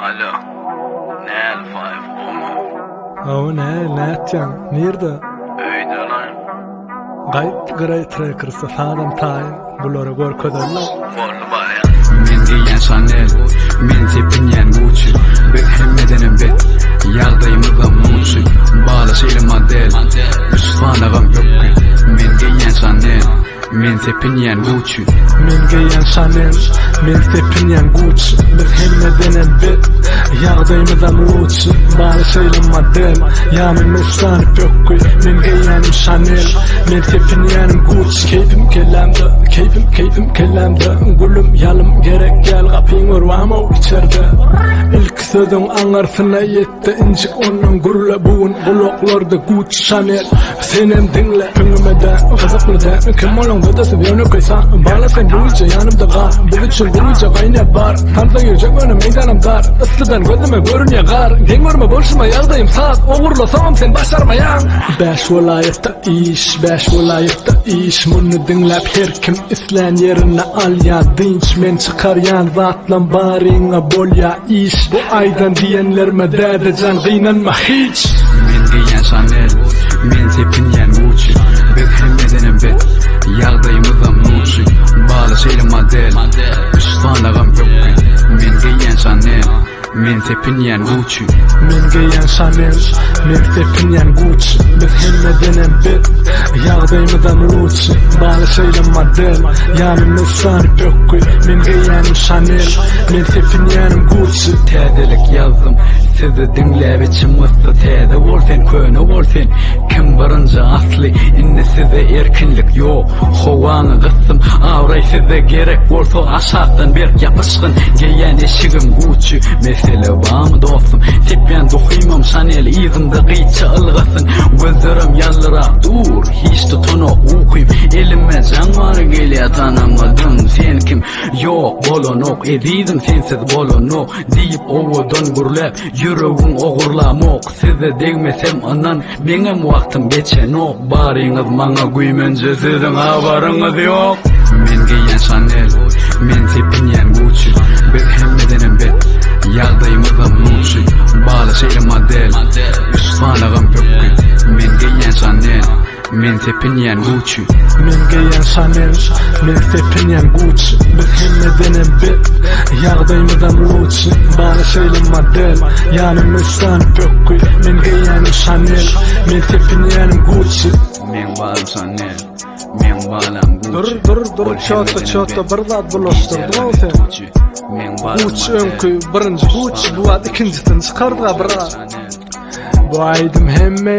Alo. Nel 5 o mu? O ne etjan? Nerede? Öyde lan. Gayet Grey Trackers'a sağlam tayin. Bulara gorkodarlar. Bollu bayan. Men diýen Chanel, men tepinýän Gucci. Bir hemmedenem bet, ýagdaýymyzda muçy. Balaşyly model, üstfanagam ýokky. Men diýen Chanel, men tepinýän Gucci. Men giyen Chanel, men tepinýän Gucci. Bir hemmedenem bet, ýagdaýymyzda muçy. Balaşyly model, ýamyň mesany ýokky. Men giyen Chanel, men tepinýän Gucci. Keyfim kellemde, gülüm yalım gerek gel kapyň urwama içerde. İlk sözüň aňarsyna ýetdi incik onuň gürle bugun gulaklarda Gucci Chanel. Senem dinle püňümede gyzyklyda kim bolan dadasy ýöne koýsa balasan buýja ýanymda gar. Bu üçin buýja gaýna bar. Tanza ýürjek öňüm meydanam dar. Islydan gözüme görünýär gar. Geňörme bolşuma ýagdaýym saat. Ogurlasam sen başarmaýan. 5 vilayetde iş. Muny dinläp her kim islen yerine alya dinç. Men çıkaryan zatlan baryňa bolya iş. Bu aydan diýenlerme dädejan gynanma hiç. Men diýen Chanel, men tepinýän Gucci. Bir hemmedenem bet, ýagdaýymyzda muçy. Balaşyly model, üstfanagam ýokky. Men diýen Chanel, men tepinýän Gucci. Men giyen Chanel, men tepinýän Gucci. Bir hemmedenem bet, ýagdaýymyzda muçy. Balaşyly model, ýamyň mesany ýokky. Men giyen Chanel, men tepinýän Gucci. Täzelik ýazdym, sizi dinläp içim ýetdi. Täze bolsen, köne bolsen, kim barynja asly, indi size erkinlik ýok. Howaňy gysdym, awray size gerek bolsa aşakdan berk ýapyşgyn. Giyen eşigim Gucci, mesele bamy dostum. Sepýän dohyymam Chanel, ýyzymda gyça ılgasyn. Gözlerim ýallyra dur, hiç tutana okuyup. Elime janwary gelýär tanamadym. Sen kim? Ýok, bolanok, edizim sensiz bolanok. Diýip owadan gürläp, yüreğim ogurlamok. Size degmesem anan, meňem wagtym geçenok. Baryňyz maňa güýmenje siziň habaryňyz ýok. Men giyen Chanel, men tepinýän Gucci. Bir hemmedenem bet, ýagdaýymyzda muçy. Balaşyly model, üstfanagam ýokky. Men giyen Chanel, men tepinýän Gucci. Men giyen Chanel, men tepinýän Gucci. Bir hemmedenem bet, ýagdaýymyzda muçy. Balaşyly model, ýanyň mesany ýokky. Men giyen Chanel, men tepinýän Gucci. Men balam Chanel, men balam Gucci. Dur, çota bir zat bulaşdyrdyň sen. Men balam Gucci öňkü birinji Gucci, bu wagt ikinjisini çykardyga bira. Bu aýdym hemme